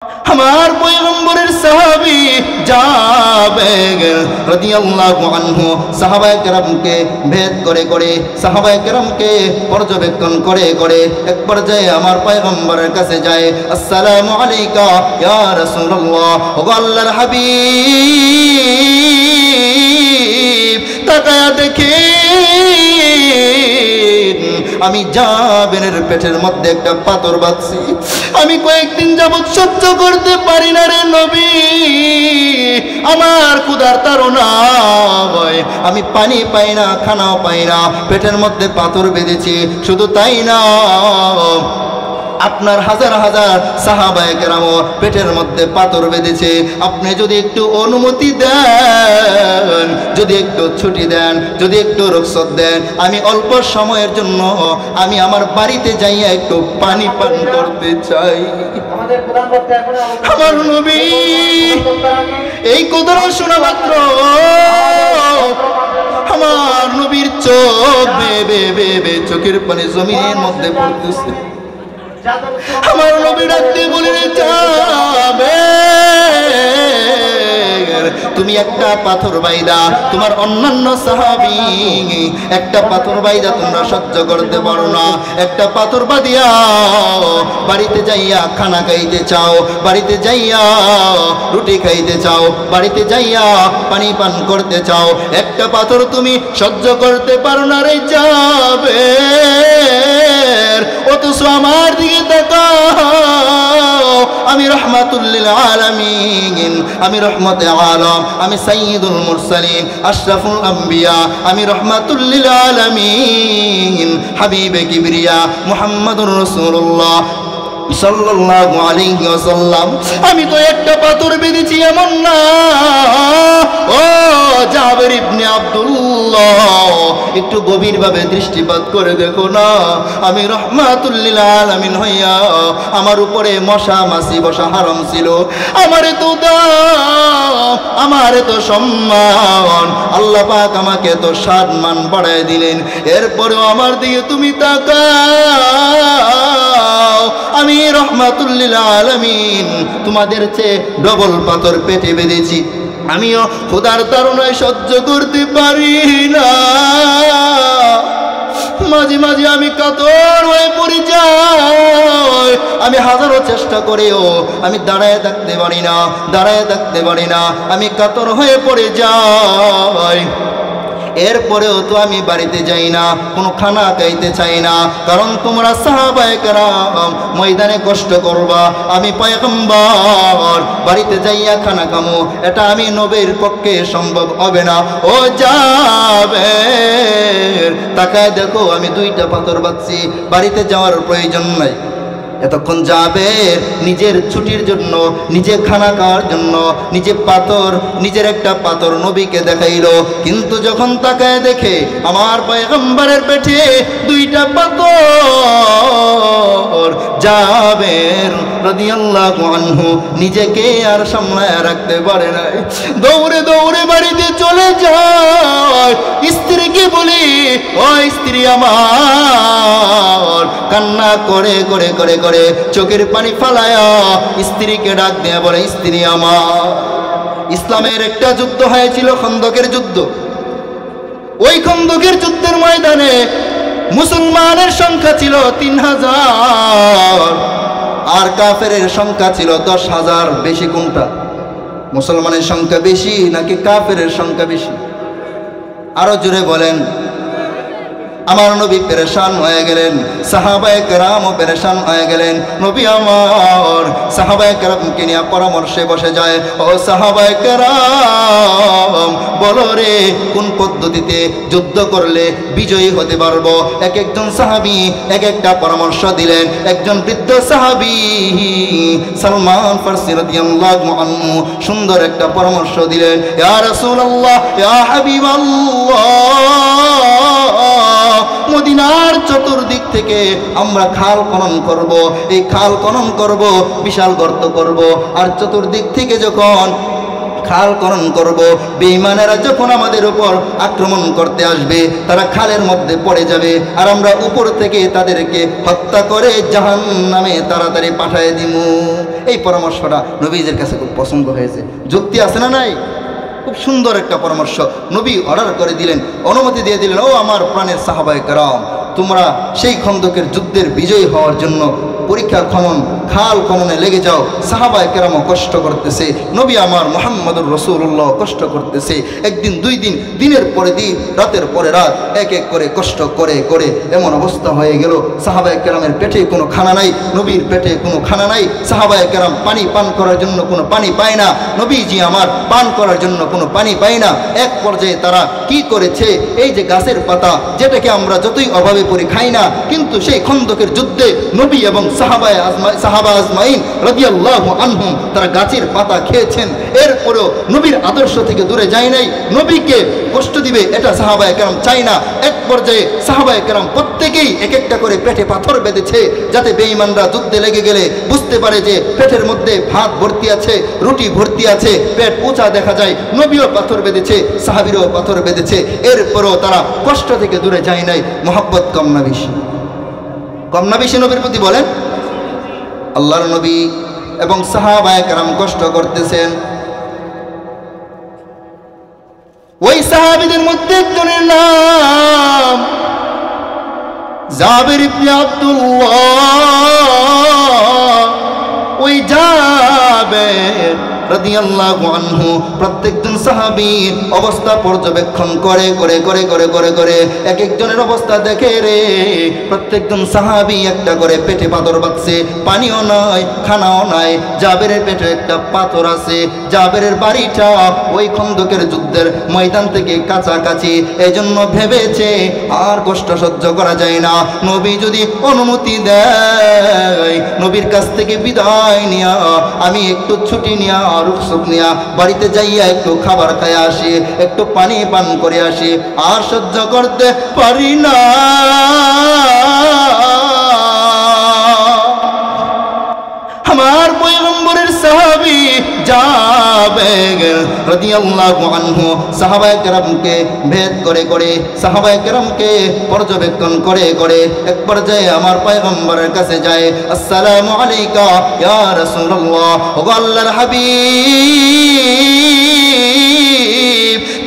আমার পয়গম্বরের সাহাবী জাবের রাদিয়াল্লাহু আনহু সাহাবায়ে কেরামকে ভেদ করে করে সাহাবায়ে কেরামকে পর্যবেক্ষণ করে করে এক পর্যায়ে আমার পয়গম্বরের কাছে যায়, আসসালামু আলাইকা ইয়া রাসূলুল্লাহ, ও আল্লাহর হাবিব তাকায়া দেখে আমি জাবেরের পেটের মধ্যে একটা পাথর বাঁধছি, আমি কয়েকদিন যাবত সহ্য করতে পারি না রে নবী, আমার ক্ষুধার তাড়না হয়, আমি পানি পাই না, খানাও পাই না, পেটের মধ্যে পাথর বেঁধেছি। শুধু তাই না, আপনার হাজার হাজার সাহাবায়ে কেরাম পেটের মধ্যে পাথর বেঁধেছে, আপনি যদি একটু অনুমতি দেন, যদি একটু ছুটি দেন, যদি একটু রুখসত দেন, আমি অল্প সময়ের জন্য আমি আমার বাড়িতে যাইয়া একটু পানি পান করতে চাই। আমার নবী এই কথা শোনা মাত্র আমার নবীর চোখ বেবে বেবে চোখের পানি জমিনের মধ্যে পড়তেছে। আমার নবী ডাকতে বলে যাবে, তুমি একটা পাথর বাইদা, তোমার অন্যান্য সাহাবী একটা পাথর বাইদা তোমরা সহ্য করতে পারো না, একটা পাথর বাঁধিয়া বাড়িতে যাইয়া খানা খাইতে চাও, বাড়িতে যাইয়া রুটি খাইতে চাও, বাড়িতে যাইয়া পানি পান করতে চাও, একটা পাথর তুমি সহ্য করতে পারো না রে যাবে, অথচ আমার দিকে তাকাও, আমি রাহমাতুল লিল আলামিন, আমি রহমতে আলম, আমি সাইয়্যিদুল মুরসালিন, আশরাফুল আম্বিয়া, আমি রাহমাতুল লিল আলামিন, হাবিবে কিবরিয়া মুহাম্মাদুর রাসূলুল্লাহ সাল্লাল্লাহু আলাইহি ওয়াসাল্লাম। আমি তো একটা পাথর বেঁধেছি এমন না, ও জাবের ইবনে আব্দুল্লাহ, একটু গভীরভাবে দৃষ্টিপাত করে দেখো না, আমি রাহমাতুল লিল আলামিন হইয়া আমার উপরে মশা মাছি বসা হারাম ছিল, আমারে তো দাও, আমারে তো সম্মান, আল্লাহ পাক আমাকে তো সম্মান বাড়ায় দিলেন, এরপরেও আমার দিকে তুমি তাকাও, আমি রাহমাতুল লিল আলামিন তোমাদের চেয়ে ডবল পাথর পেটে বেঁধেছি, আমিও ক্ষুধার তাড়নায় সহ্য করতে পারি না, মাঝে মাঝে আমি কাতর হয়ে পড়ে যাই, আমি হাজারো চেষ্টা করেও আমি দাঁড়ায় থাকতে পারি না, দাঁড়ায় থাকতে পারি না, আমি কাতর হয়ে পড়ে যাই, এরপরেও তো আমি বাড়িতে যাই না, কোনো খানা খাইতে চাই না, কারণ তোমরা সাহাবায়ে কেরাম ময়দানে কষ্ট করবা, আমি পয়গম্বর বাড়িতে যাইয়া খানা খামো, এটা আমি নবীর পক্ষে সম্ভব হবে না। ও জাবের তাকায় দেখো, আমি দুইটা পাথর বাঁধছি, বাড়িতে যাওয়ার প্রয়োজন নাই। এতক্ষণ জাবের নিজের ছুটির জন্য, নিজে খানা খাওয়ার জন্য নিজে পাথর, নিজের একটা পাথর নবীকে দেখাইলো, কিন্তু যখন তাকায় দেখে আমার পয়গম্বরের পেটে দুইটা পাথর, জাবের রাদিয়াল্লাহু আনহু নিজেকে আর সামলায় রাখতে পারে না, দৌড়ে দৌড়ে বাড়িতে চলে যায়, স্ত্রীকে বলি, ও স্ত্রী আমার, কান্না করে করে করে করে চোখের পানি ফালায়া স্ত্রীকে ডাক দিয়ে বলে, স্ত্রী আমার, ইসলামের একটা যুদ্ধ হয়েছিল, খন্দকের যুদ্ধ, ওই খন্দকের যুদ্ধের ময়দানে মুসলমানের সংখ্যা ছিল 3000 আর কাফেরের সংখ্যা ছিল 10,000। বেশি কোনটা, মুসলমানের সংখ্যা বেশি নাকি কাফেরের সংখ্যা বেশি? আরো জোরে বলেন। আমার নবী পেরেশান হয়ে গেলেন, সাহাবায়ে কেরামও পেরেশান হয়ে গেলেন, নবী আমার সাহাবায়ে কেরামকে নিয়ে পরামর্শে বসে যায়, ও সাহাবায়ে কেরাম বলো রে, কোন পদ্ধতিতে যুদ্ধ করলে বিজয়ী হতে পারবো? এক একজন সাহাবী এক একটা পরামর্শ দিলেন। একজন বৃদ্ধ সাহাবী সালমান ফারসি রাদিয়াল্লাহু আনহু সুন্দর একটা পরামর্শ দিলেন, ইয়া রাসূলুল্লাহ, ইয়া হাবিবাল্লাহ, মদিনার চতুর্দিক থেকে আমরা খাল খনন করব, এই খাল খনন করব, বিশাল গর্ত করব, আর চতুর্দিক থেকে যখন খাল খনন করব, বেঈমানেরা যখন আমাদের উপর আক্রমণ করতে আসবে তারা খালের মধ্যে পড়ে যাবে, আর আমরা উপর থেকে তাদেরকে হত্যা করে জাহান্নামে তাড়াতাড়ি পাঠিয়ে দিব। এই পরামর্শটা নবীজির কাছে খুব পছন্দ হয়েছে। যুক্তি আছে না নাই? খুব সুন্দর একটা পরামর্শ। নবী অর্ডার করে দিলেন, অনুমতি দিয়ে দিলেন, ও আমার প্রাণের সাহাবায়ে কেরাম, তোমরা সেই খন্দকের যুদ্ধের বিজয়ী হওয়ার জন্য পরীক্ষা খনন, খাল খননে লেগে যাও। সাহাবায়ে কেরামও কষ্ট করতেছে, নবী আমার মুহাম্মদুর রাসূলুল্লাহ কষ্ট করতেছে। একদিন, দুই দিন, দিনের পরে দিন, রাতের পরে রাত, এক এক করে কষ্ট করে করে এমন অবস্থা হয়ে গেল, সাহাবায়ে কেরামের পেটে কোনো খানা নাই, নবীর পেটে কোনো খানা নাই। সাহাবায়ে কেরাম পানি পান করার জন্য কোনো পানি পায় না, নবীজি আমার পান করার জন্য কোনো পানি পায় না। এক পর্যায়ে তারা কি করেছে, এই যে গাছের পাতা, যেটাকে আমরা যতই অভাবে পড়ি খাই না, কিন্তু সেই খন্দকের যুদ্ধে নবী এবং সাহাবা আজমাইন রাদিয়াল্লাহু আনহুম তারা গাছের পাতা খেয়েছেন। এরপরেও নবীর আদর্শ থেকে দূরে যায় নাই, নবীকে কষ্ট দিবে এটা সাহাবায়ে কেরাম চাই না। এক পর্যায়ে সাহাবায়ে কেরাম প্রত্যেকেই এক একটা করে পেটে পাথর বেঁধেছে, যাতে বেঈমানরা যুদ্ধে লেগে গেলে বুঝতে পারে যে পেটের মধ্যে ভাত ভর্তি আছে, রুটি ভর্তি আছে, পেট উঁচা দেখা যায়। নবীও পাথর বেঁধেছে, সাহাবীরাও পাথর বেঁধেছে, এরপরও তারা কষ্ট থেকে দূরে যায় নাই। মোহাব্বত কম না বেশি? কম না বেশি নবীর প্রতি বলেন? আল্লাহর নবী এবং সাহাবায়ে কেরাম কষ্ট করতেছেন। ওই সাহাবীদের মধ্যে একজনের নাম জাবির ইবনে আব্দুল্লাহ। ওই জাবির রাদিয়াল্লাহু আনহু প্রত্যেকজন সাহাবীর অবস্থা পর্যবেক্ষণ করে করে করে করে করে করে এক একজনের অবস্থা দেখে রে। প্রত্যেকজন সাহাবী একটা করে পেটে পাথর বাঁধছে, পানিও নাই, খানাও নাই। জাবেরের পেটে একটা পাথর আছে। জাবেরের বাড়িটা ওই খন্দকের যুদ্ধের ময়দান থেকে কাছাকাছি, এজন্য ভেবেছে আর কষ্ট সহ্য করা যায় না, নবী যদি অনুমতি দেয়, নবীর কাছ থেকে বিদায় নিয়া আমি একটু ছুটি নিয়া রুখসুখ নিয়া বাড়িতে যাইয়া একটু খাবার খাই আসি, একটু পানি পান করে আসি, আর সহ্য করতে পারি না। আমার পয়গম্বরের সাহাবী জাবের রাদিয়াল্লাহু আনহু সাহাবায়ে কেরামকে ভেদ করে করে, সাহাবায়ে কেরামকে পর্যবেক্ষণ করে করে এক পর্যায়ে আমার পয়গম্বরের কাছে যায়। আসসালামু আলাইকা ইয়া রাসূলুল্লাহ, ও আল্লাহর হাবিব,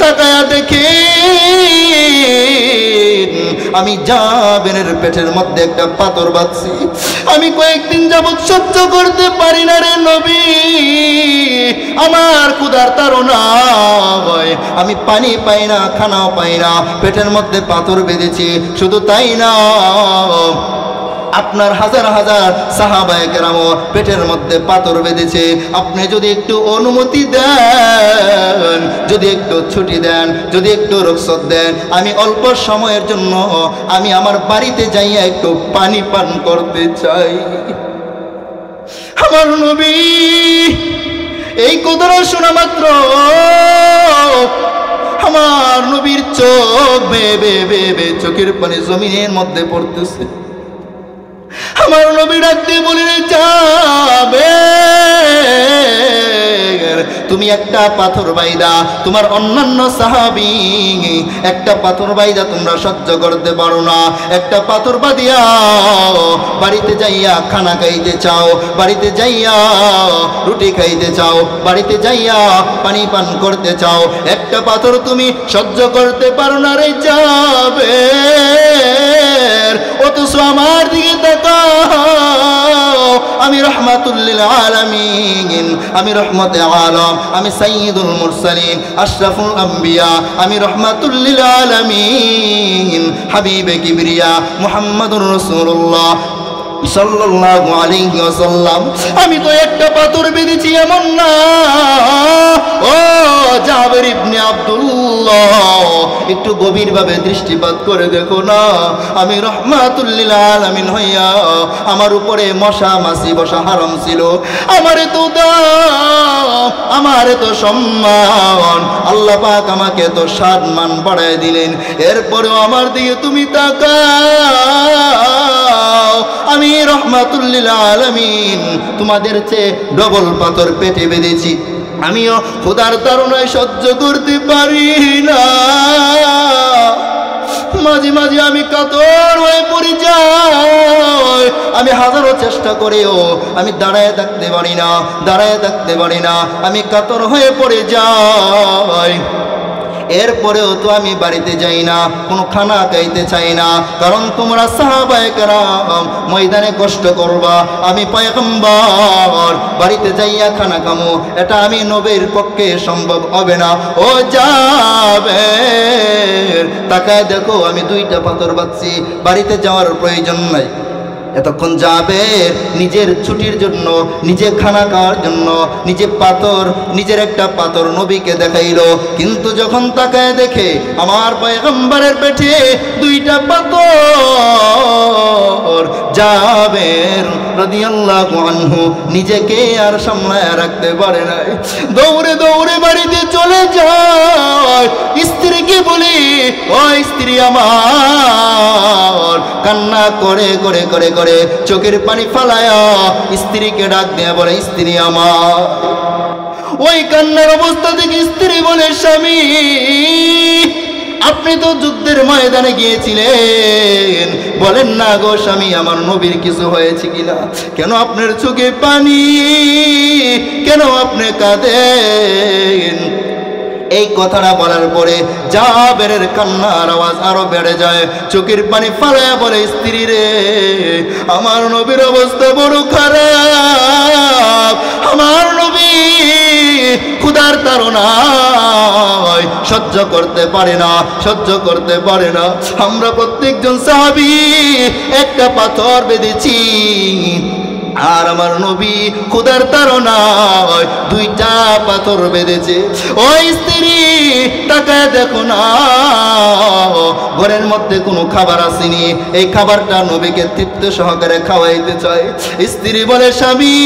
তাকায়া দেখে আমি জাবেরের পেটের মধ্যে একটা পাথর বাঁধছি, আমি কয়েকদিন যাবত সহ্য করতে পারি না রে নবী, আমার ক্ষুধার তাড়না হয়, আমি পানি পাই না, খানাও পাই না, পেটের মধ্যে পাথর বেঁধেছি। শুধু তাই না, আপনার হাজার হাজার সাহাবায়ে কেরামও পেটের মধ্যে পাথর বেঁধেছে। আপনি যদি একটু অনুমতি দেন, যদি একটু ছুটি দেন, যদি একটু রুখসত দেন, আমি অল্প সময়ের জন্য আমি আমার বাড়িতে যাইয়া একটু পানি পান করতে চাই। আমার নবী এই কথাটা শোনা মাত্র আমার নবীর চোখ বেয়ে বেয়ে চোখের পানি জমিনের মধ্যে পড়তেছে। আমার নবী ডাকতে বলে, যাবে তুমি একটা পাথর বাইদা, তোমার অন্যান্য সাহাবী একটা পাথর বাইদা তোমরা সহ্য করতে পারো না, একটা পাথর বাঁধিয়া বাড়িতে যাইয়া খানা খাইতে চাও, বাড়িতে যাইয়া রুটি খাইতে চাও, বাড়িতে যাইয়া পানি পান করতে চাও, একটা পাথর তুমি সহ্য করতে পারো না রে যাবে। অথচ আমার দিকে তাকাও, আমি রাহমাতুল লিল আলামিন, আমি রহমতে আলম, আমি সাইয়্যিদুল মুরসালিন, আশরাফুল আম্বিয়া, আমি রাহমাতুল লিল আলামিন, হাবিবে কিবরিয়া মুহাম্মাদুর রাসূলুল্লাহ সাল্লাল্লাহু আলাইহি ওয়াসাল্লাম। আমি তো একটা পাথর বেঁধেছি এমন না। ও জাবের ইবনে আব্দুল্লাহ, একটু গভীরভাবে দৃষ্টিপাত করে দেখো না, আমি রাহমাতুল লিল আলামিন হইয়া আমার উপরে মশা মাছি বসা হারাম ছিল, আমারে তো দাও, আমারে তো সম্মান, আল্লাহ পাক আমাকে তো সম্মান বাড়ায় দিলেন, এরপরেও আমার দিকে তুমি তাকাও, আমি রাহমাতুল লিল আলামিন তোমাদের চেয়ে ডবল পাথর পেটে বেঁধেছি, আমিও ক্ষুধার তাড়নায় সহ্য করতে পারি না। মাঝে মাঝে আমি কাতর হয়ে পড়ে যাই। আমি হাজারো চেষ্টা করেও আমি দাঁড়ায় থাকতে পারি না, দাঁড়ায় থাকতে পারি না, আমি কাতর হয়ে পড়ে যাই। এরপরেও তো আমি বাড়িতে যাই না, কোনো খানা খাইতে চাই না, কারণ তোমরা সাহাবায়ে কেরাম ময়দানে কষ্ট করবা, আমি পয়গম্বর বাড়িতে যাইয়া খানা খামো, এটা আমি নবীর পক্ষে সম্ভব হবে না। ও জাবের, তাকায় দেখো আমি 2টা পাথর বাঁধছি, বাড়িতে যাওয়ার প্রয়োজন নাই। এতক্ষণ জাবের নিজের ছুটির জন্য, নিজে খানা খাওয়ার জন্য নিজের একটা পাথর নবীকে দেখাইলো, কিন্তু যখন তাকায় দেখে আমার পয়গম্বরের পেটে 2টা পাথর, জাবের রাদিয়াল্লাহু আনহু নিজেকে আর সামলায় রাখতে পারে না, দৌড়ে দৌড়ে বাড়িতে চলে যায়। স্ত্রীকে বলি, ও স্ত্রী আমার, কান্না করে করে করে করে চোখের পানি ফালায়া স্ত্রীকে ডাক দিয়ে বলে, স্ত্রী আমার। ওই কান্নার অবস্থা দেখে স্ত্রী বলে, স্বামী আপনি তো যুদ্ধের ময়দানে গিয়েছিলেন, বলেন না গো স্বামী, আমার নবীর কিছু হয়েছে কিনা? কেন আপনার চোখে পানি, কেন আপনি কাঁদেন? এই কথাটা বলার পরে জাবেরের কান্নার আওয়াজ আরো বেড়ে যায়, চোখের পানি ফালায়া বলে, স্ত্রী রে, আমার নবীর অবস্থা বড় খারাপ, আমার নবী ক্ষুধার তাড়নায় সহ্য করতে পারে না, সহ্য করতে পারে না। আমরা প্রত্যেকজন সাহাবী একটা পাথর বেঁধেছি, আর আমার নবী ক্ষুধার তাড়নায় 2টা পাথর বেঁধেছে। ওই স্ত্রী তাকায় দেখো না, ঘরের মধ্যে কোনো খাবার আসেনি, এই খাবারটা নবীকে তৃপ্ত সহকারে খাওয়াইতে চায়। স্ত্রী বলে, স্বামী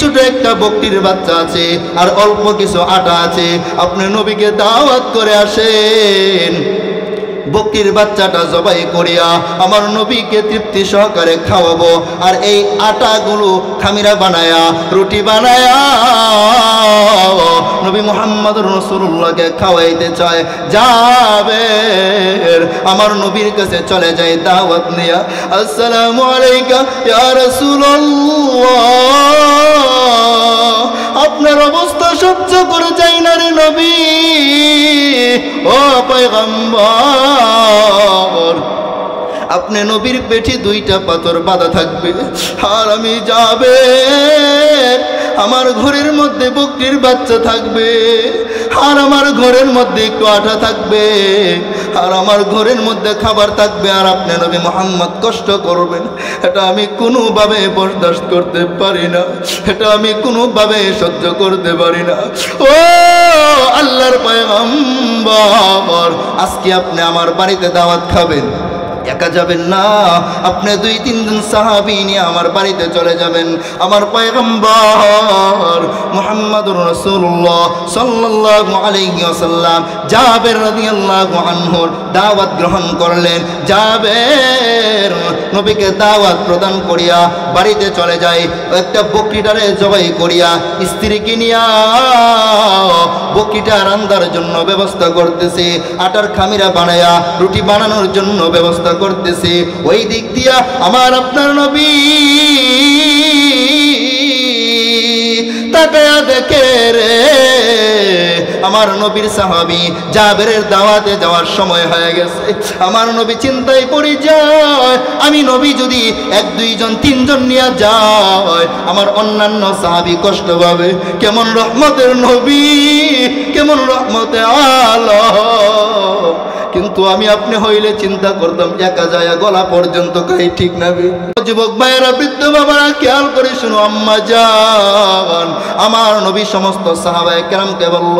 ছোট একটা বকরির বাচ্চা আছে আর অল্প কিছু আটা আছে, আপনি নবীকে দাওয়াত করে আসেন, বকরির বাচ্চাটা জবাই করিয়া আমার নবীকে তৃপ্তি সহকারে খাওয়াবো, আর এই আটাগুলো খামিরা বানায়া রুটি বানায়া নবী মুহাম্মদ রাসূলুল্লাহকে খাওয়াইতে চায়। জাবের আমার নবীর কাছে চলে যায় দাওয়াত নিয়া, আসসালামু আলাইকা ইয়া রাসূলুল্লাহ, আপনার অবস্থা সহ্য করে যাই না রে নবী, ও পয়গম্বর, আপনি নবীর পেটে 2টা পাথর বাঁধা থাকবে, আর আমি যাবে আমার ঘরের মধ্যে বকরির বাচ্চা থাকবে, আর আমার ঘরের মধ্যে একটু আটা থাকবে, আর আমার ঘরের মধ্যে খাবার থাকবে, আর আপনি নবী মুহাম্মদ কষ্ট করবেন, এটা আমি কোনোভাবে বরদাস্ত করতে পারি না, এটা আমি কোনোভাবে সহ্য করতে পারি না। ও আল্লাহর পয়গম্বর, আজকে আপনি আমার বাড়িতে দাওয়াত খাবেন, একা যাবেন না, আপনি 2-3 জন সাহাবী নিয়ে আমার বাড়িতে চলে যাবেন। আমার পয়গম্বর মুহাম্মদুর রাসূলুল্লাহ সাল্লাল্লাহু আলাইহি ওয়াসাল্লাম জাবের রাদিয়াল্লাহু আনহুর দাওয়াত গ্রহণ করলেন। জাবের নবীকে দাওয়াত প্রদান করিয়া বাড়িতে চলে যায়, একটা বকরিটারে জবাই করিয়া স্ত্রীকে নিয়া বকরিটা রান্নার জন্য ব্যবস্থা করতেছে, আটার খামিরা বানায়া রুটি বানানোর জন্য ব্যবস্থা করতেছে। ওই দিক দিয়া আমার আপনার নবী তাকায়া দেখে রে, আমার নবীর সাহাবী জাবেরের দাওয়াতে যাওয়ার সময় হয়ে গেছে। আমার নবী চিন্তায় পড়ে যায়, আমি নবী যদি 1-2 জন 3 জন নিয়ে যায়, আমার অন্যান্য সাহাবী কষ্ট পাবে। কেমন রহমতের নবী, কেমন রহমতে আলম, কিন্তু আমি আপনি হইলে চিন্তা করতাম একা যায় গলা পর্যন্ত খাই, ঠিক না? যুবক ভাইয়েরা, বৃদ্ধ বাবারা, খেয়াল করে শুনো, আম্মা জান আমার নবী সমস্ত সাহাবায়ে কেরামকে বলল,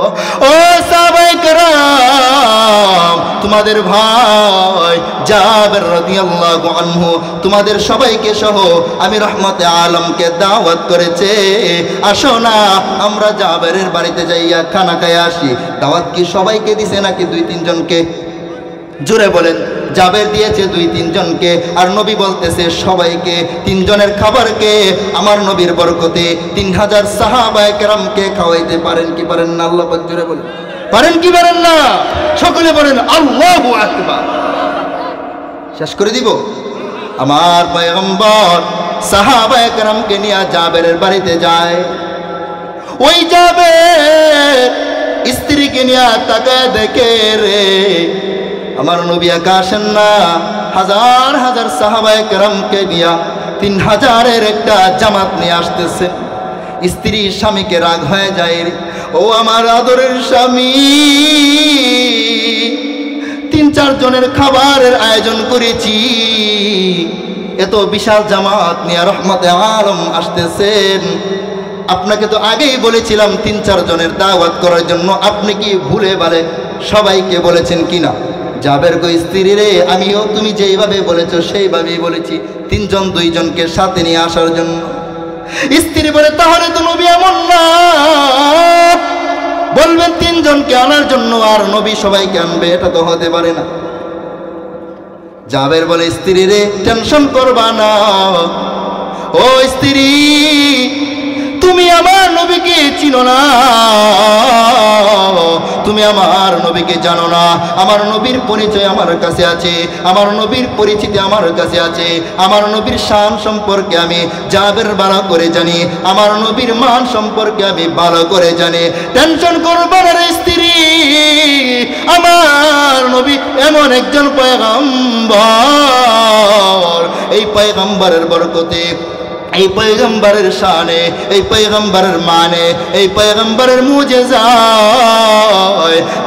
ও সাহাবায়ে কেরাম, তোমাদের ভাই জাবের রাদিয়াল্লাহু আনহু তোমাদের সবাইকে সহ আমি রহমতে আলমকে দাওয়াত করেছে, আসো না আমরা জাবেরের বাড়িতে যাইয়া খানা খাইয়া আসি। দাওয়াত কি সবাইকে দিছে নাকি 2-3 জনকে? জোরে বলেন। জাবের দিয়েছে 2-3 জনকে, আর নবী বলতেছে সবাইকে। 3 জনের খাবারকে আমার নবীর বরকতে 3000 সাহাবায়ে কেরামকে খাওয়াইতে পারেন কি পারেন না? আল্লাহ পাক জোরে বলেন, পারেন কি পারেন না? সকলে বলেন আল্লাহু আকবার। শেষ করে দিব। আমার পয়গম্বর সাহাবায়ে কেরামকে নিয়ে জাবেরের বাড়িতে যায়। ওই জাবের স্ত্রীকে নিয়ে তাকায় দেখে রে আমার নবী একা আসেন না, হাজার হাজার সাহাবায়ে কেরামকে নিয়ে 3000-এর একটা জামাত নিয়ে আসতেছে। স্ত্রী স্বামীকে রাগ হয়ে যায়, ও আমার আদরের স্বামী, 3-4 জনের খাবারের আয়োজন করেছি, এত বিশাল জামাত নিয়ে রহমতে আলম আসতেছেন, আপনাকে তো আগেই বলেছিলাম 3-4 জনের দাওয়াত করার জন্য, আপনি কি ভুলে বালে সবাইকে বলেছেন কিনা? জাবের কই স্ত্রী রে, আমিও তুমি যেইভাবে বলেছো সেইভাবেই বলেছি, 3 জন 2 জনকে সাথে নিয়ে আসার জন্য। স্ত্রী বলে তাহলে তো নবী এমন না, বলবেন 3 জনকে আনার জন্য আর নবী সবাইকে আনবে, এটা তো হতে পারে না। জাবের বলে স্ত্রী রে টেনশন করবা না, ও স্ত্রী তুমি আমার নবীকে চিনো না, তুমি আমার নবীকে জানো না। আমার নবীর পরিচয় আমার কাছে আছে, আমার নবীর পরিচিতি আমার কাছে আছে, আমার নবীর শান সম্পর্কে আমি জাবের ভালো করে জানি, আমার নবীর মান সম্পর্কে আমি ভালো করে জানি। টেনশন করবা না রে স্ত্রী, আমার নবী এমন একজন পয়গম্বর, এই পয়গম্বরের বরকতে, এই পয়গম্বরের শানে, এই পয়গম্বরের মানে, এই পয়গম্বরের মুজিজায়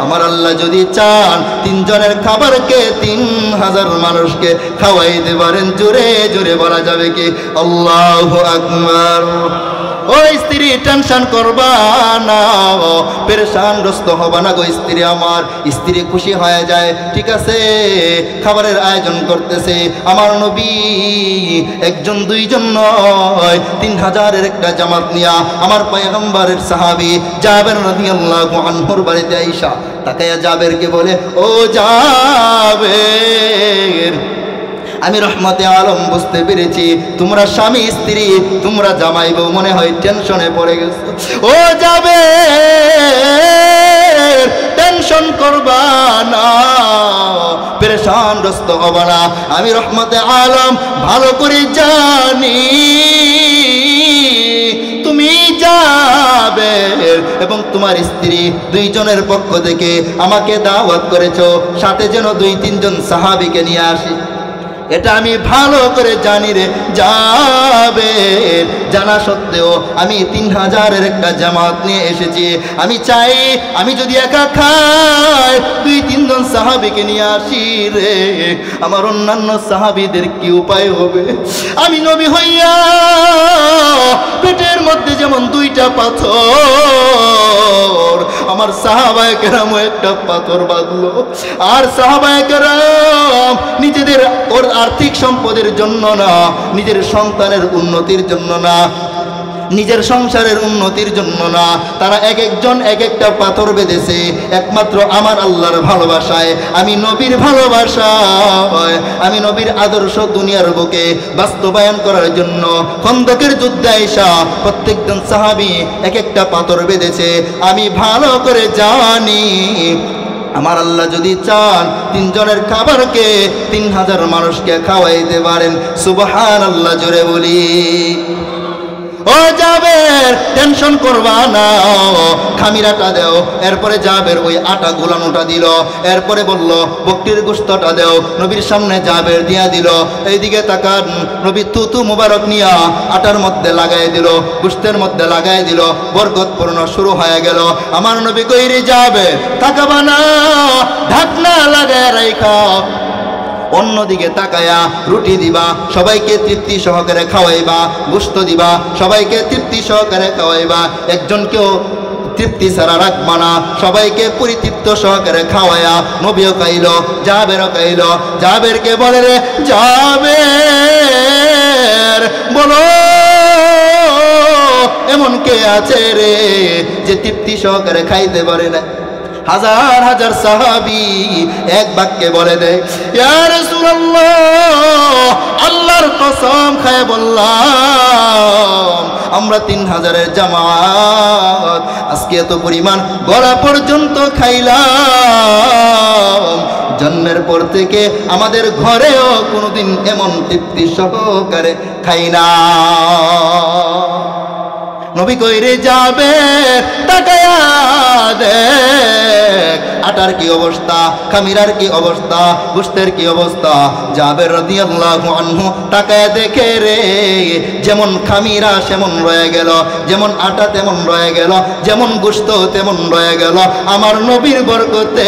আমার আল্লাহ যদি চান 3 জনের খাবারকে 3000 মানুষকে খাওয়াইতে পারেন। জোরে জোরে বলা যাবে কি আল্লাহু আকবার। ওই স্ত্রী টেনশন করবা না, পেরেশানগ্রস্ত হবা না গো স্ত্রী আমার। স্ত্রী খুশি হয়ে যায়, ঠিক আছে খাবারের আয়োজন করতেছে। আমার নবী 1 জন 2 জন নয়, 3000-এর একটা জামাত নিয়া আমার পয়গম্বরের সাহাবী জাবের রাদিয়াল্লাহু আনহুর বাড়িতে আইসা তাকায়া জাবেরকে বলে, ও জাবের, আমি রহমতে আলম বুঝতে পেরেছি তোমরা স্বামী স্ত্রী, তোমরা জামাই বউ, মনে হয় টেনশনে পড়ে গেছো। ও যাবে টেনশন করবা না, পেরেশানগ্রস্ত হবা না, আমি রহমতে আলম ভালো করে জানি তুমি যাবে এবং তোমার স্ত্রী 2 জনের পক্ষ থেকে আমাকে দাওয়াত করেছো, সাথে যেন 2-3 জন সাহাবীকে নিয়ে আসি। এটা আমি ভালো করে জানি রে যাবে, জানা সত্ত্বেও আমি 3000-এর একটা জামাত নিয়ে এসেছি। আমি চাই আমি যদি একা খাই 2-3 জন সাহাবীকে নিয়ে আসি রে, আমার অন্যান্য সাহাবীদের কি উপায় হবে? আমি নবী হইয়া পেটের মধ্যে যেমন 2টা পাথর, আমার সাহাবায়ে কেরাম একটা পাথর বাঁধলো। আর সাহাবায়ে কেরাম নিজেদের আর্থিক সম্পদের জন্য না, নিজের সন্তানের উন্নতির জন্য না, নিজের সংসারের উন্নতির জন্য না, তারা এক একজন এক একটা পাথর বেঁধেছে একমাত্র আমার আল্লাহর ভালোবাসায়, আমি নবীর ভালোবাসায়, আমি নবীর আদর্শ দুনিয়ার বুকে বাস্তবায়ন করার জন্য খন্দকের যুদ্ধে আইসা প্রত্যেকজন সাহাবী এক একটা পাথর বেঁধেছে। আমি ভালো করে জানি আমার আল্লাহ যদি চান 3 জনের খাবারকে 3000 মানুষকে খাওয়াইতে পারেন। সুবহানাল্লাহ জোরে বলি। ও জাবের টেনশন করবা না, খামিরাটা দেও। এরপরে জাবের ওই আটা গুলানোটা দিল, এরপরে বলল বকরির গোশতটা দেও। নবীর সামনে জাবের দিয়া দিল। এইদিকে তাকান, নবী তুতু মুবারক নিয়া আটার মধ্যে লাগাই দিল, গোশতের মধ্যে লাগাই দিল, বরকতপূর্ণ শুরু হয়ে গেল। আমার নবী কইরে যাবে তাকাবা না, ঢাকনা লাগায় রাইখা অন্যদিকে তাকায়া রুটি দিবা, সবাইকে তৃপ্তি সহকারে খাওয়াইবা, গোশত দিবা, সবাইকে তৃপ্তি সহকারে খাওয়াইবা, একজনকেও তৃপ্তি ছাড়া রাখবা না, সবাইকে পরিতৃপ্ত সহকারে খাওয়ায়া নবীও খাইল, জাবেরও খাইল। জাবেরকে বলে রে জাবের, বলো এমন কে আছে রে যে তৃপ্তি সহকারে খাইতে পারে না? হাজার হাজার সাহাবী এক বাক্যে বলে দেয়, ইয়া রাসূলুল্লাহ, আল্লাহর কসম খায় বললাম আমরা 3000-এর জামাত আজকে এত পরিমাণ গলা পর্যন্ত খাইলাম, জন্মের পর থেকে আমাদের ঘরেও কোনোদিন এমন তৃপ্তি সহকারে খাই না। নবী কইরে যাবে তাকায়া দেখ আটার কি অবস্থা, খামিরার কি অবস্থা, গোশতের কি অবস্থা। জাবের রাদিয়াল্লাহু আনহু তাকায়া দেখে রে, যেমন খামিরা সেমন রয়ে গেল, যেমন আটা তেমন রয়ে গেল, যেমন গোশত তেমন রয়ে গেল। আমার নবীর বরকতে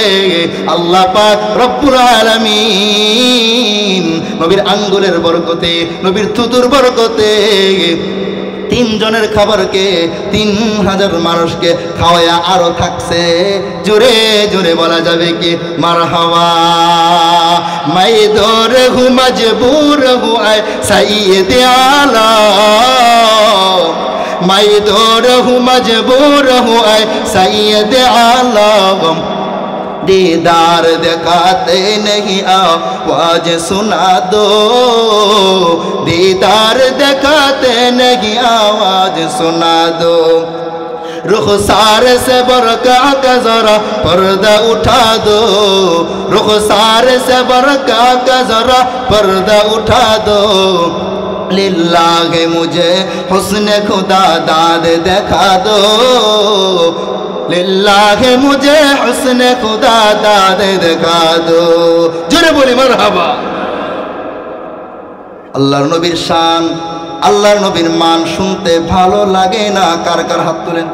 আল্লাহ পাক রব্বুল আলামিন নবীর আঙ্গুলের বরকতে, নবীর থুতুর বরকতে 3 জনের খাবারকে 3000 মানুষকে খাওয়ায়া আরো থাকছে। জোরে জোরে বলা যাবে কি মারহাবা। মাই দোরে হু মজবুর হু আয় সাইয়্যিদ আলম, মাই দোরে হু মজবুর হু আয় সাইয়্যিদ আলম, दीदार दिखाते नहीं आवाज सुना दो, दीदार दिखाते नहीं आवाज सुना दो। रुखसार से बरका का जरा पर्दा उठा दो, रुखसार से बरका का जरा पर्दा उठा दो। लिल्लाह मुझे हुस्न खुदा दाद दिखा दो, लिल्लाह मुझे हुस्न खुदा दाद दिखा दो। जोरे बोली मरहबा। আল্লাহর নবীর শান, আল্লাহর নবীর মান শুনতে ভালো লাগে না? কার কার হাত তুলেন।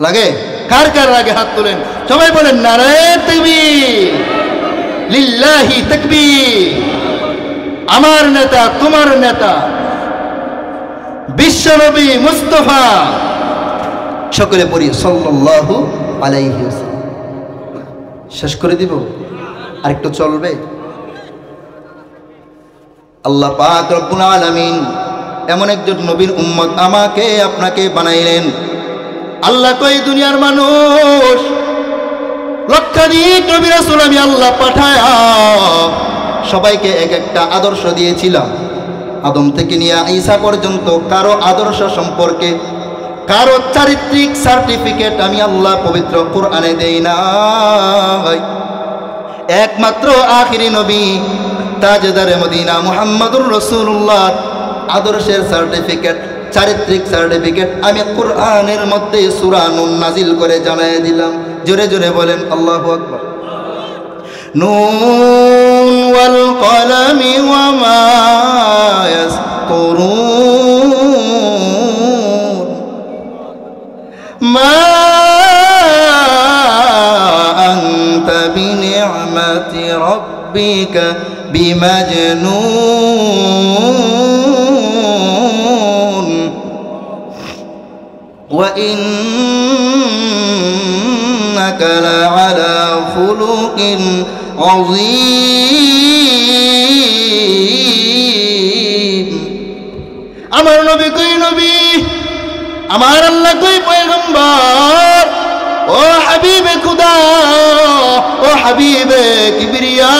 লাগে? কার কার লাগে হাত তুলেন। সবাই বলেন নারায়ে তাকবীর, লিল্লাহি তাকবীর। আমার নেতা, তোমার নেতা বিশ্বনবী মুস্তাফা, সকলে পড়ি সাল্লাল্লাহু আলাইহি ওয়াসাল্লাম। শেষ করে দিব? আরেকটু চলবে? আল্লাহ পাক রব্বুল আলামিন এমন একজন নবীর উম্মত আমাকে আপনাকে বানাইলেন। আল্লাহ কই দুনিয়ার মানুষ লক্ষাধিক নবী রাসূল আমি আল্লাহ পাঠায়া সবাইকে এক একটা আদর্শ দিয়েছিলাম। আদম থেকে নিয়ে ঈসা পর্যন্ত কারো আদর্শ সম্পর্কে, কারো চারিত্রিক সার্টিফিকেট আমি আল্লাহ পবিত্র কোরআনে দেই না। একমাত্র আখিরি নবী তাজদারে মদিনা মুহাম্মদুর রাসূলুল্লাহ আদর্শের সার্টিফিকেট, চারিত্রিক সার্টিফিকেট আমি কোরআনের মধ্যে সূরা নূন নাজিল করে জানাই দিলাম। জোরে জোরে বলেন আল্লাহু আকবার। নুন ওয়াল কলামি ওয়া মা ইয়াসতুরুন, মা আনতা বিনি'মাতি রাব্বিকা বিমাজনুন, ওয়া ইন্নাকা লা'আলা খুলুকিন আযীম। আমার নবী কই নবী, আমার আল্লাহ কই পয়গম্বর। ও হাবিবে খুদা, ও হাবিবে কিবরিয়া,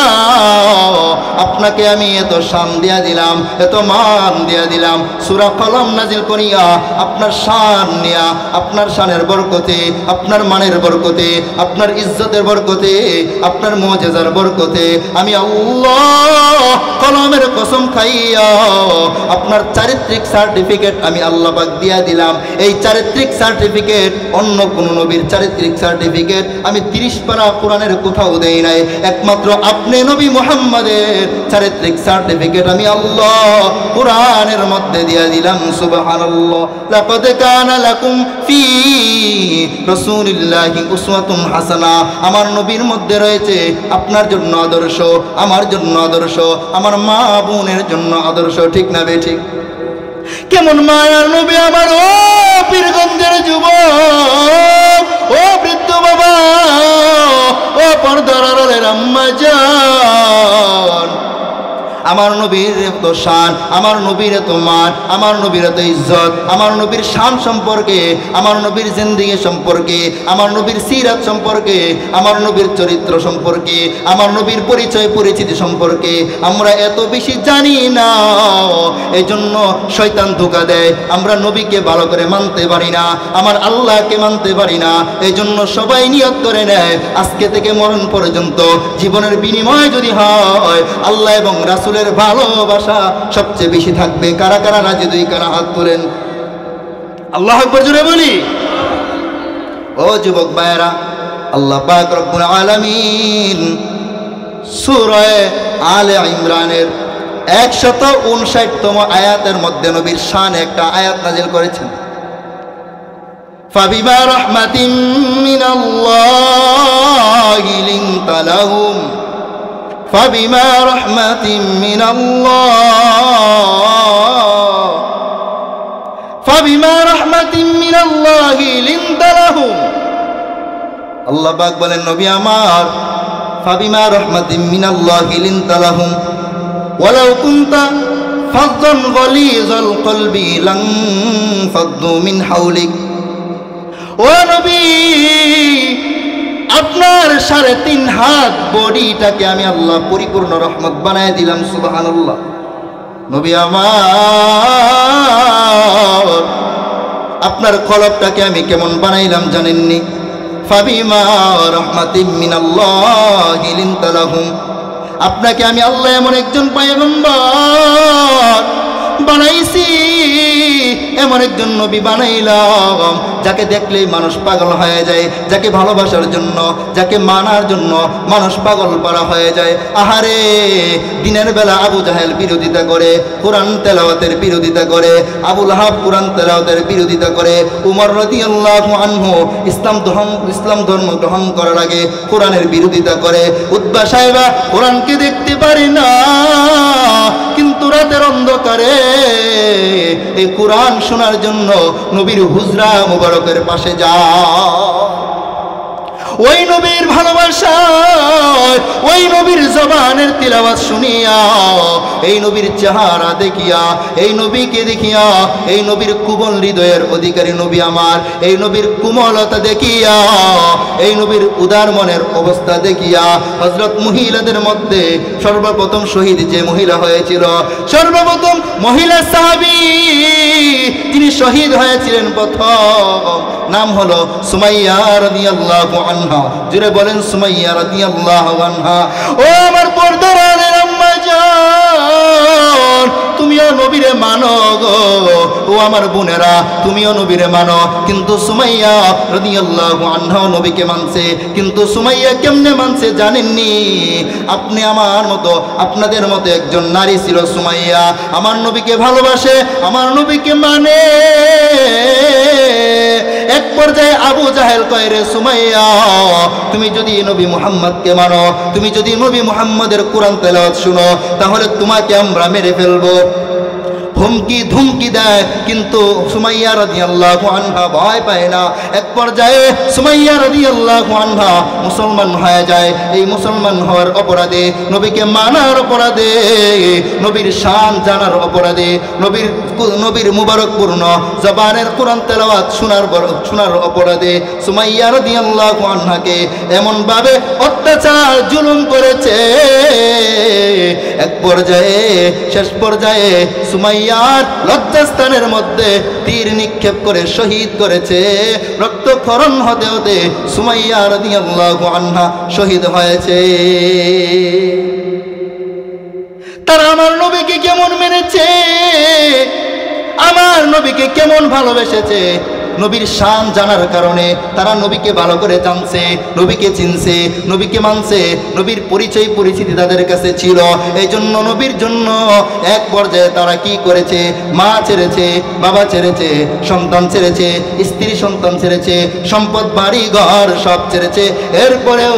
আপনাকে আমি এত শান দিয়া দিলাম, এত মান দিয়া দিলাম। সূরা কলম নাজিল করিয়া আপনার শান নিয়া, আপনার শানের বরকতে, আপনার মানের বরকতে, আপনার ইজ্জতের বরকতে, আপনার মুজিজার বরকতে আমি আল্লাহ কলমের কসম খাইয়া আপনার চারিত্রিক সার্টিফিকেট আমি আল্লাহ পাক দিয়া দিলাম। এই চারিত্রিক সার্টিফিকেট অন্য কোন নবীর চারিত্রিক সার্টিফিকেট আমি 30 পারা কোরআনের কোথাও দেই নাই। একমাত্র আপনি নবী মুহাম্মদের চারিত্রিক সার্টিফিকেট আমি আল্লাহ কোরআনের মধ্যে দিয়া দিলাম। সুবহানাল্লাহ। লাকাদ কানা লাকুম ফি রাসূলিল্লাহি উসওয়াতুন হাসানা। আমার নবীর মধ্যে রয়েছে আপনার জন্য আদর্শ, আমার জন্য আদর্শ, আমার মা বোনের জন্য আদর্শ। ঠিক না বে ঠিক? কেমন মায়ার নবী আমার। ও পীরগঞ্জের যুবক, ও বৃদ্ধ বাবা, ও পর্দার আড়ালের আম্মা জান, আমার নবীর এত শান, আমার নবীর এত মান, আমার নবীর এত ইজ্জত, আমার নবীর শান সম্পর্কে, আমার নবীর জিন্দেগি সম্পর্কে, আমার নবীর সিরাত সম্পর্কে, আমার নবীর চরিত্র সম্পর্কে, আমার নবীর পরিচয় পরিচিতি সম্পর্কে আমরা এত বেশি জানি না। এই জন্য শয়তান ধোঁকা দেয়, আমরা নবীকে ভালো করে মানতে পারি না, আমার আল্লাহকে মানতে পারি না। এই জন্য সবাই নিয়ত করে নেয় আজকে থেকে মরণ পর্যন্ত জীবনের বিনিময় যদি হয় আল্লাহ এবং রাসূলের ভালোবাসা সবচেয়ে বেশি থাকবে। কারা কারা রাজি? দুই কারা হাত তোলেন, আল্লাহু আকবার জোরে বলি। ও যুবক ভাইরা, আল্লাহ পাক রব্বুল আলামিন সূরা আলে ইমরানের 159তম আয়াতের মধ্যে নবীর শানে একটা আয়াত নাযিল করেছেন। ফাবিমা রাহমাতিন মিনাল্লাহি লিনতা লাহুম, ফাবিমা রাহমাতিন মিনাল্লাহ, ফাবিমা রাহমাতিন মিনাল্লাহি লিনতা লাহুম। আল্লাহ পাক বলেন, নবী আমার, ফাবিমা রাহমাতিন মিনাল্লাহি লিনতা লাহুম ওয়ালাউ কুনতা ফাযযান গালিযাল কলবি লানফাদ্দু মিন হাওলিক। ও নবী, আপনার 3.5 হাত বডিটাকে আমি আল্লাহ পরিপূর্ণ রহমত বানায় দিলাম। সুবহানাল্লাহ। নবী আমার, আপনার কলবটাকে আমি কেমন বানাইলাম জানেননি? ফাবিমা রাহমাতিন মিনাল্লাহি লিনতা লাহুম, আপনাকে আমি আল্লাহ এমন একজন পয়গম্বর বানাইছি, এমন একজন নবী বানাইলাম যাকে দেখলেই মানুষ পাগল হয়ে যায়, যাকে ভালোবাসার জন্য, যাকে মানার জন্য মানুষ পাগল পারা হয়ে যায়। আহারে, দিনের বেলা আবু জাহেল বিরোধিতা করে, কোরআন তেলাওয়াতের বিরোধিতা করে, আবুল হাব কোরআন তেলাওয়াতের বিরোধিতা করে, উমর রাদিয়াল্লাহু আনহু ইসলাম ধর্ম গ্রহণ করার আগে কোরআনের বিরোধিতা করে, উতবা সাহেবা কোরআনকে দেখতে পারে না, কিন্তু রাতের অন্ধকারে এই কোরআন শোনার জন্য নবীর হুজরা মুবারকের পাশে যায়। ওই নবীর ভালোবাসা, ওই নবীর জবানের তিলাওয়াত শুনিয়া, এই নবীর চেহারা দেখিয়া, এই নবীকে দেখিয়া, এই নবীর কোমল হৃদয়ের অধিকারী নবী আমার, এই নবীর কোমলতা দেখিয়া, এই নবীর উদার মনের অবস্থা দেখিয়া হযরত মহিলাদের মধ্যে সর্বপ্রথম শহীদ যে মহিলা হয়েছিল, সর্বপ্রথম মহিলা সাহাবী যিনি শহীদ হয়েছিলেন প্রথম, নাম হলো সুমাইয়া রাদিয়াল্লাহু আনহা। জুড়ে বলেন সুমাইয়া রাদিয়াল্লাহু আনহা। ও আমার পর্দার আড়ালের আম্মা জান, তুমিও নবীরে মানো গো। ও আমার বোনেরা, তুমিও নবীরে মানো, কিন্তু সুমাইয়া রাদিয়াল্লাহু আনহা নবীকে মানছে। কিন্তু সুমাইয়া কেমনে মানছে জানেননি? আপনি আমার মতো, আপনাদের মতো একজন নারী ছিল সুমাইয়া, আমার নবীকে ভালোবাসে, আমার নবীকে মানে। এক পর্যায়ে আবু জাহেল কয়, রে সুমাইয়া, তুমি যদি নবী মুহাম্মদকে মানো, তুমি যদি নবী মুহাম্মদের কোরআন তেলাওয়াত শুনো, তাহলে তোমাকে আমরা মেরে ফেলবো। হুমকি ধুমকি দেয়, কিন্তু সুমাইয়া রাদিয়াল্লাহু আনহা ভয় পায় না। এক পর্যায়ে সুমাইয়া রাদিয়াল্লাহু আনহা মুসলমান হয়ে যায়। এই মুসলমান হওয়ার অপরাধে, নবীকে মানার অপরাধে, নবীর শান জানার অপরাধে, নবীর মুবারকপূর্ণ জবানের কোরআন তেলাওয়াত শোনার অপরাধে সুমাইয়া রাদিয়াল্লাহু আনহাকে এমন ভাবে অত্যাচার জুলুম করেছে। এক পর্যায়ে, শেষ পর্যায়ে সুমাইয়ার লজ্জাস্থানের মধ্যে তীর নিক্ষেপ করে শহীদ করেছে। রক্তক্ষরণ হতে হতে সুমাইয়া রাদিয়াল্লাহু আনহা শহীদ হয়েছে। তারা আমার নবীকে কেমন মেনেছে, আমার নবীকে কেমন ভালোবেসেছে, নবীর শান জানার কারণে তারা নবীকে ভালো করে জানছে, নবীকে চিনছে, নবীকে মানছে, নবীর পরিচয় পরিচিতি তাদের কাছে ছিল। এই জন্য নবীর জন্য এক পর্যায়ে তারা কি করেছে? মা ছেড়েছে, বাবা ছেড়েছে, সন্তান ছেড়েছে, স্ত্রী সন্তান ছেড়েছে, সম্পদ বাড়ি ঘর সব ছেড়েছে। এরপরেও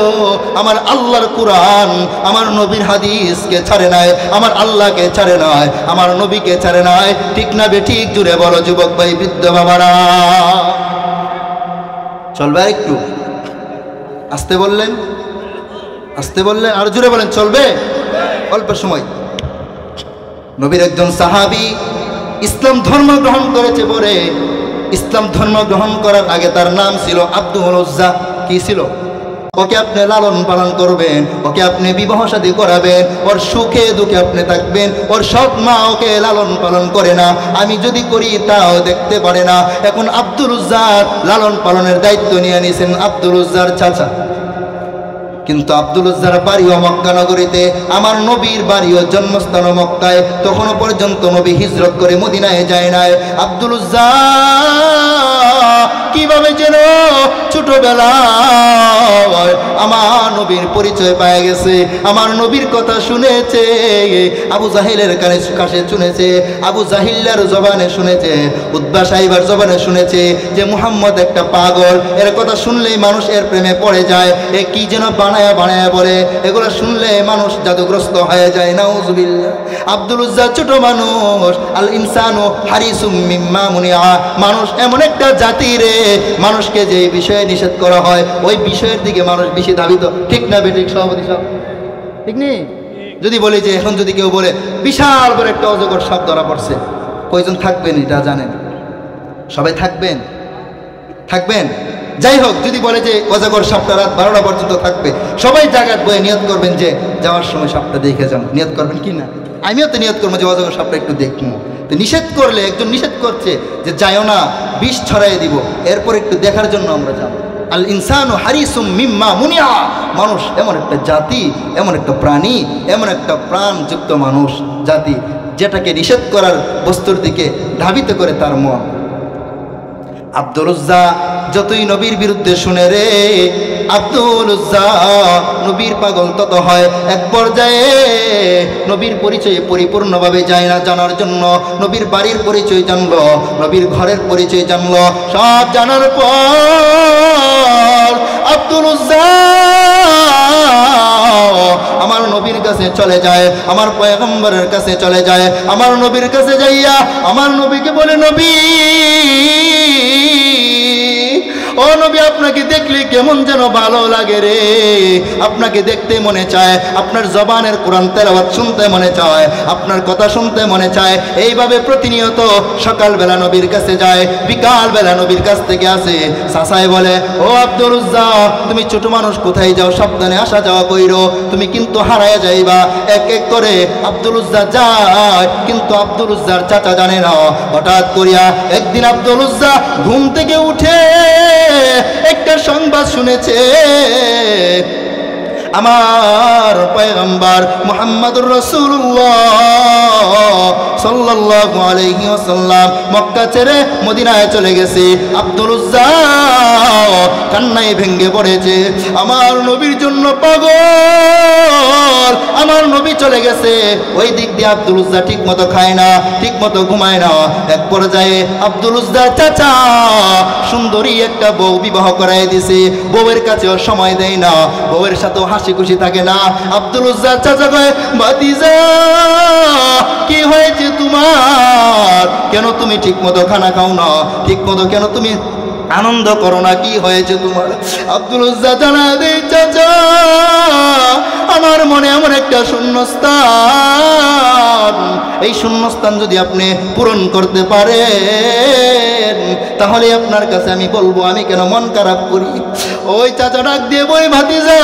আমার আল্লাহর কুরআন, আমার নবীর হাদিসকে ছাড়ে নাই, আমার আল্লাহকে ছাড়ে নাই, আমার নবীকে ছাড়ে নাই। ঠিক না বেঠিক? জুড়ে বলো যুবক ভাই, বৃদ্ধ বাবারা। চলবে একটু আসতে বললেন, আসতে বললেন, আর জোরে বলেন চলবে? অল্প সময়। নবীর একজন সাহাবী ইসলাম ধর্ম গ্রহণ করেছে পরে। ইসলাম ধর্ম গ্রহণ করার আগে তার নাম ছিল আব্দুল উজ্জা। কি ছিল? ওকে আপনি লালন পালন করবেন, ওকে আপনি বিবাহ শাদী করাবেন, ওর সুখে দুঃখে আপনি থাকবেন। ওর সৎ মা ওকে লালন পালন করে না, আমি যদি করি তাও দেখতে পারে না। এখন আব্দুল উজ্জার লালন পালনের দায়িত্ব নিয়ে নিয়েছেন আব্দুল উজ্জার চাচা। কিন্তু আব্দুল উজ্জার বাড়িও মক্কা নগরীতে, আমার নবীর বাড়িও জন্মস্থান মক্কায়। তখনও পর্যন্ত নবী হিজরত করে মদিনায় যায় নাই। আব্দুল উজ্জা কিভাবে যেন ছোটবেলায় আমার নবীর পরিচয় পায় গেছে, আমার নবীর কথা শুনেছে, আবু জাহিলের কাছে শুনেছে, আবু জাহিল্লার জবানে শুনেছে, উতবা সাহিবার জবানে শুনেছে যে মুহাম্মদ একটা পাগল। এর কথা শুনলেই মানুষ এর প্রেমে পড়ে যায়। এ কি যেন বানায়া বানায়া বলে, এগুলো শুনলে মানুষ জাদুগ্রস্ত হয়ে যায়। নাউজুবিল্লাহ। আব্দুল উজ্জা ছোট মানুষ। আল ইনসানু হারিসুম মিম্মা মুনিআ, মানুষ এমন একটা জাতি রে, মানুষকে যে বিষয়ে নিষেধ করা হয় ওই বিষয়ের দিকে মানুষ বেশি ধাবিত। ঠিক না বেঠিক সভাপতি সাহেব? ঠিক নেই? যদি বলি যে এখন যদি কেউ বলে বিশাল বড় একটা অজগর সাপ ধরা পড়ছে, কয়জন থাকবেন এটা জানেন? সবাই থাকবেন? থাকবেন? যাই হোক, যদি বলে যে অজগর সাপটা রাত 12টা পর্যন্ত থাকবে, সবাই জায়গায় বয়ে নিয়ত করবেন যে যাওয়ার সময় সাপটা দেখে যান। নিয়ত করবেন কি না? আমিও তো নিয়ত করবো যে অজগর সাপটা একটু দেখবো। তো নিষেধ করলে, একজন নিষেধ করছে যে যাইও না, বিষ ছড়াই দিব, এরপর একটু দেখার জন্য আমরা যাব। আল ইনসানু হারিসুম মিম্মা মুনিআ, মানুষ এমন একটা জাতি, এমন একটা প্রাণী, এমন একটা প্রাণযুক্ত মানুষ জাতি যেটাকে নিষেধ করার বস্তুর দিকে ধাবিত করে তার মন। আব্দুল উজ্জা যতই নবীর বিরুদ্ধে শুনে রে, আব্দুল উজ্জা নবীর পাগল তত হয়। এক পর্যায়ে নবীর পরিচয় পরিপূর্ণভাবে যায় না জানার জন্য নবীর বাড়ির পরিচয় জানলো, নবীর ঘরের পরিচয় জানলো। সব জানার পর আব্দুল উজ্জা আমার নবীর কাছে চলে যায়, আমার পয়গম্বরের কাছে চলে যায়। আমার নবীর কাছে যাইয়া আমার নবীকে বলে, নবী ও নবী, আপনাকে দেখলে কেমন যেন ভালো লাগে রে, আপনাকে দেখতে মনে চায়, আপনার জবানের কোরআন তেলাওয়াত শুনতে মনে চায়, আপনার কথা শুনতে মনে চায়। এইভাবে প্রতিনিয়ত সকালবেলা নবীর কাছে যায়, বিকালবেলা নবীর কাছ থেকে আসে। চাচাই বলে, ও আব্দুল উজ্জা, তুমি ছোট মানুষ, কোথায় যাও? সাবধানে আসা যাওয়া কইরো, তুমি কিন্তু হারায় যাইবা। এক এক করে আব্দুল উজ্জা যায়, কিন্তু আব্দুল উজ্জার চাচা জানে না। হঠাৎ করিয়া একদিন আব্দুল উজ্জা ঘুম থেকে উঠে একটা সংবাদ শুনেছে, আমার পয়গম্বর মুহাম্মদুর রাসূলুল্লাহ সাল্লাল্লাহু আলাইহি ওয়াসাল্লাম মক্কা ছেড়ে মদিনায় চলে গেছে। আব্দুল উজ্জা কান্নায় ভেঙে পড়েছে, আমার নবীর জন্য পাগল, আমার নবী চলে গেছে। ওই দিক দিয়ে আব্দুল উজ্জা ঠিক মতো খায় না, ঠিক মতো ঘুমায় না। এক পর্যায়ে আব্দুল উজ্জার চাচা সুন্দরী একটা বউ বিবাহ করাই দিছে, বউয়ের কাছেও সময় দেয় না, বউয়ের সাথেও হাসি খুশি থাকে না। আব্দুল উজ্জার চাচা কয়, ভাতিজা কি হয়েছে তোমার? কেন তুমি ঠিক মতো খানা খাও না? ঠিক মতো কেন তুমি আনন্দ করো না? কি হয়েছে তোমার? আব্দুল উজ্জা জানা দেয়, চাচা আমার মনে এমন একটা শূন্যস্থান, এই শূন্যস্থান যদি আপনি পূরণ করতে পারেন তাহলে আপনার কাছে আমি বলবো আমি কেন মন খারাপ করি। ওই চাচা ডাক দিয়ে বই, ভাতিজা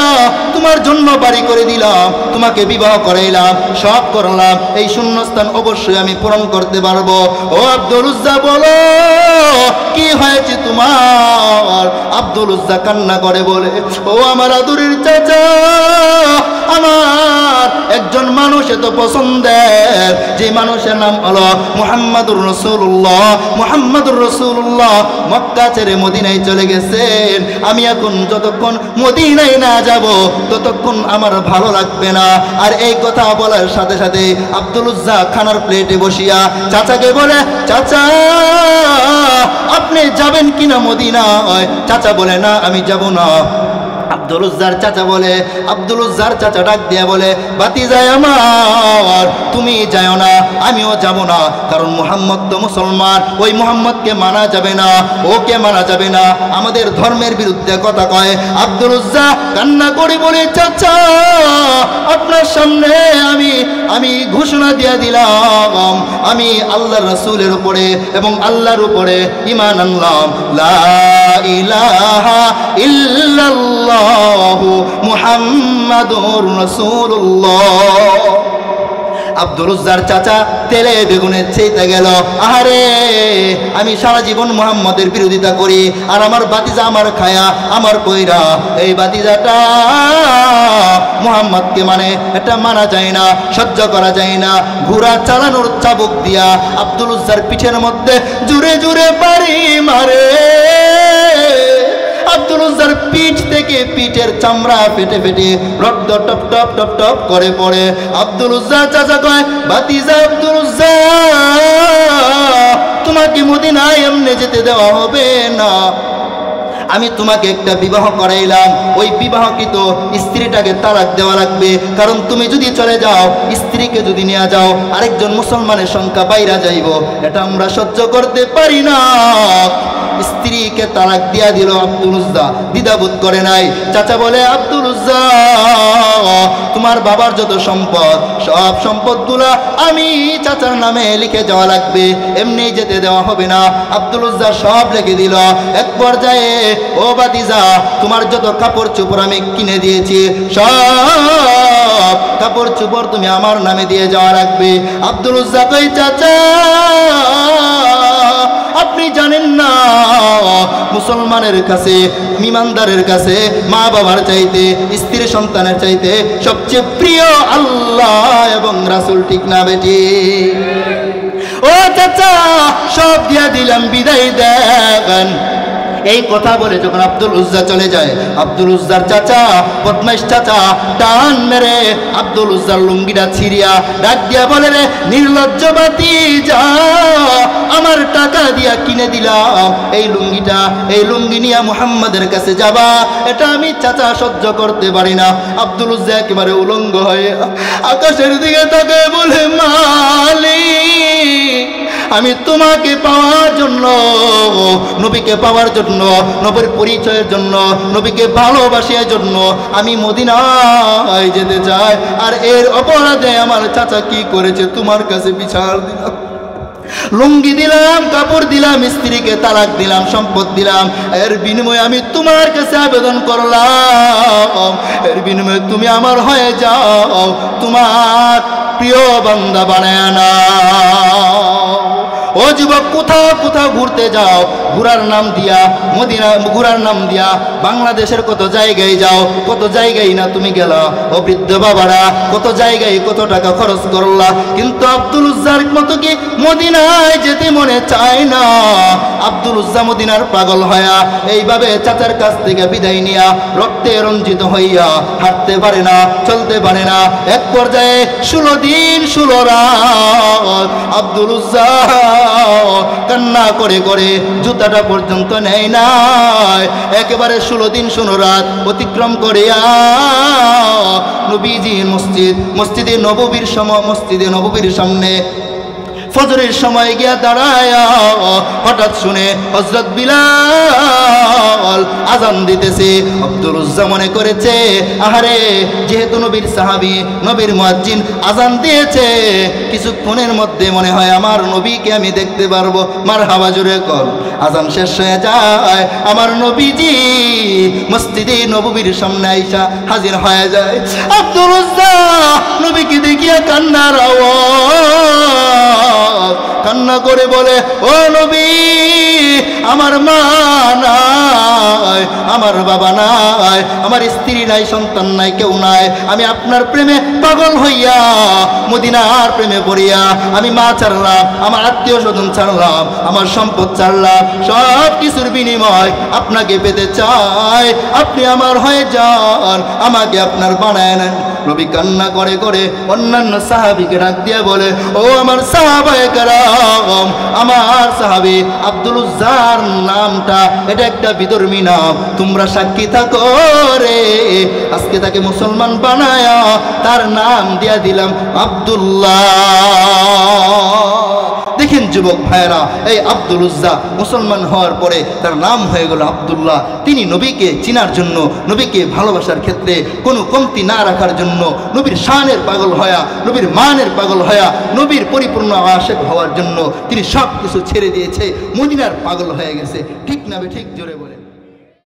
তোমার জন্য বাড়ি করে দিলাম, তোমাকে বিবাহ করাইলাম, সব করলাম, এই শূন্যস্থান অবশ্যই আমি পূরণ করতে পারবো। ও আব্দুল উজ্জা বলো কি হয়েছে তোমার? আব্দুল উজ্জা কান্না করে বলে, ও আমার আদুরের চাচা, আমার একজন মানুষ এত পছন্দের, যে মানুষের নাম হলো মুহাম্মদুর রাসূলুল্লাহ। মুহাম্মদুর রাসূলুল্লাহ মক্কা ছেড়ে মদিনায় চলে গেছেন। আমি এখন যতক্ষণ মদিনায় না যাব ততক্ষণ আমার ভালো লাগবে না। আর এই কথা বলার সাথে সাথে আব্দুল উজ্জা খানার প্লেটে বসিয়া চাচাকে বলে, চাচা আপনি যাবেন কিনা মদিনায়? চাচা বলে, না আমি যাব না। আব্দুল উজ্জার চাচা বলে, আব্দুল উজ্জার চাচা ডাক দিয়ে বলে, ভাতিজাই আমার, তুমি যাও না, আমিও যাব না, কারণ মুহাম্মদ তো মুসলমান, ওই মুহাম্মদকে মানা যাবে না, ওকে মানা যাবে না, আমাদের ধর্মের বিরুদ্ধে কথা কয়। আব্দুল উজ্জা কান্না করে বলে, চাচা আপনার সামনে আমি ঘোষণা দিয়ে দিলাম, আমি আল্লাহর রাসূলের উপরে এবং আল্লাহর উপরে ঈমান আনলাম, লা ইলাহা ইল্লাল্লাহু মুহাম্মাদুর রাসূলুল্লাহ। আব্দুল উজ্জার চাচা তেলে বেগুনে চেইতে গেল, আহারে আমি সারা জীবন মুহাম্মদের বিরোধিতা করি, আর আমার বাতিজা আমার খায়া আমার কইরা, এই বাতিজাটা মুহাম্মদকে মানে, এটা মানা যায় না, সহ্য করা যায় না। ঘোড়া চালানোর চাবুক দিয়া আব্দুল উজ্জার পিঠের মধ্যে জোরে জোরে বাড়ি মারে। আব্দুল উজ্জার পিঠ থেকে পিঠের চামড়া ফেটে ফেটে রক্ত টপ টপ টপ টপ করে পড়ে। আব্দুল উজ্জার চাচা কয়, ভাতিজা আব্দুল উজ্জা, তোমাকে মদিনায় এমনি যেতে দেওয়া হবে না, আমি তোমাকে একটা বিবাহ করাইলাম, ওই বিবাহকৃত স্ত্রীটাকে তালাক দেওয়া লাগবে, কারণ তুমি যদি চলে যাও, স্ত্রীকে যদি নিয়ে যাও, আরেকজন মুসলমানের সংখ্যা বাইরা যাইব, এটা আমরা সহ্য করতে পারি না। স্ত্রীকে তালাক দিয়া দিল আব্দুল উজ্জা, দ্বিধাবোধ করে নাই। চাচা বলে, আব্দুল উজ্জা তোমার বাবার যত সম্পদ, সব সম্পদগুলা আমি চাচার নামে লিখে যাওয়া লাগবে, এমনি যেতে দেওয়া হবে না। আব্দুল উজ্জা সব লিখে দিল। এক পর্যায়ে, ও ভাতিজা তোমার যত কাপড় চোপড় আমি কিনে দিয়েছি, সব কাপড় চোপড় তুমি আমার নামে দিয়ে যাওয়া লাগবে। আব্দুল উজ্জা কই, চাচা আপনি জানেন না, মুসলমানের কাছে, ইমানদারের কাছে মা বাবার চাইতে, স্ত্রী সন্তানের চাইতে সবচেয়ে প্রিয় আল্লাহ এবং রাসূল, ঠিক না বেটি? ও চাচা সব দিয়া দিলাম, বিদায় দেন। এই কথা বলে যখন আব্দুল উজ্জা চলে যায়, আব্দুল উজ্জার চাচা, বদমাইশ চাচা, টান মেরে আব্দুল উজ্জার লুঙ্গিটা ছিঁড়িয়া ডাক দিয়া বলে, রে নির্লজ্জ ভাতিজা, আমার টাকা দিয়া কিনে দিলাম এই লুঙ্গিটা, এই লুঙ্গি নিয়ে মুহাম্মাদের কাছে যাবা, এটা আমি চাচা সহ্য করতে পারি না। আব্দুল উজ্জা একেবারে উলঙ্গ হয়ে আকাশের দিকে তাকায় বলে, মালিক আমি তোমাকে পাওয়ার জন্য, নবীকে পাওয়ার জন্য, নবীর পরিচয়ের জন্য, নবীকে ভালোবাসার জন্য আমি মদিনায় যেতে চাই, আর এর অপরাধে আমার চাচা কি করেছে তোমার কাছে বিচার দিলাম, লুঙ্গি দিলাম, কাপড় দিলাম, স্ত্রীকে তালাক দিলাম, সম্পদ দিলাম, এর বিনিময়ে আমি তোমার কাছে আবেদন করলাম, এর বিনিময়ে তুমি আমার হয়ে যাও, তোমার প্রিয় বান্দা বানায় নাও। ও যুবক, কোথাও কোথাও ঘুরতে যাও, ঘোরার নাম দিয়া মদিনা, ঘোরার নাম দিয়া বাংলাদেশের কত জায়গায় যাও, কত জায়গায় না তুমি গেলা, ও বৃদ্ধ বাবারা কত জায়গায় কত টাকা খরচ করলা, কিন্তু আব্দুল উজ্জার মতো কি মদিনায় যেতে মনে চায় না। আব্দুল উজ্জা মদিনার পাগল হইয়া এইভাবে চাচার কাছ থেকে বিদায় নিয়া রক্তে রঞ্জিত হইয়া হাঁটতে পারে না, চলতে পারে না। এক পর্যায়ে 16 দিন 16 রাত আব্দুল উজ্জা কান্না করে করে জুতাটা পর্যন্ত নেয় নাই, একেবারে 16 দিন 16 রাত অতিক্রম করিয়া নবীজির মসজিদে নববীর সামনে ফজরের সময় গিয়া দাঁড়ায়া হঠাৎ শুনে হযরত বিলাল আজান দিতেছে। আব্দুল উজ্জা মনে করেছে, আহারে যেহেতু নবীর সাহাবী, নবীর মুয়াজ্জিন আজান দিয়েছে, কিছুক্ষণের মধ্যে মনে হয় আমার নবীকে আমি দেখতে পারবো। মারহাবা জোরে কর। আজান শেষ হয়ে যায়, আমার নবীজি মসজিদে নববীর সামনে আইসা হাজির হয়ে যায়। আব্দুল উজ্জা নবীকে দেখিয়া কান্নার আওয়াজ, কান্না করে বলে, ও নবী, আমার মা নাই, আমার বাবা নাই, আমার স্ত্রী নাই, সন্তান নাই, কেউ নাই, আমি আপনার প্রেমে পাগল হইয়া মদিনার প্রেমে পড়িয়া আমি মা ছাড়লাম, আমার আত্মীয় স্বজন ছাড়লাম, আমার সম্পদ ছাড়লাম, সব কিছুর বিনিময় আপনাকে পেতে চাই, আপনি আমার হয়ে যান, আমাকে আপনার বানায় নেন। নবী কান্না করে করে অন্যান্য সাহাবীকে ডাক দিয়ে বলে, ও আমার সাহাবায়ে কেরাম, আমার সাহাবী আব্দুল উজ্জার নামটা এটা একটা বিধর্মী তুমি নাও, তোমরা সাক্ষী থাকো রে। আজকে তাকে মুসলমান বানায়া তার নাম দিয়া দিলাম আব্দুল্লাহ। দেখেন যুবক ভাইরা, এই আব্দুল উজ্জা মুসলমান হওয়ার পরে তার নাম হয়ে গেল আব্দুল্লাহ। তিনি নবীকে চিনার জন্য, নবীকে ভালোবাসার ক্ষেত্রে কোনো কমতি না রাখার জন্য, নবীর শানের পাগল হয়া, নবীর মানের পাগল হয়া, নবীর পরিপূর্ণ আশিক হওয়ার জন্য তিনি সব কিছু ছেড়ে দিয়েছে, মদিনার পাগল হয়ে গেছে। ঠিক না বে ঠিক? জোরে বলে।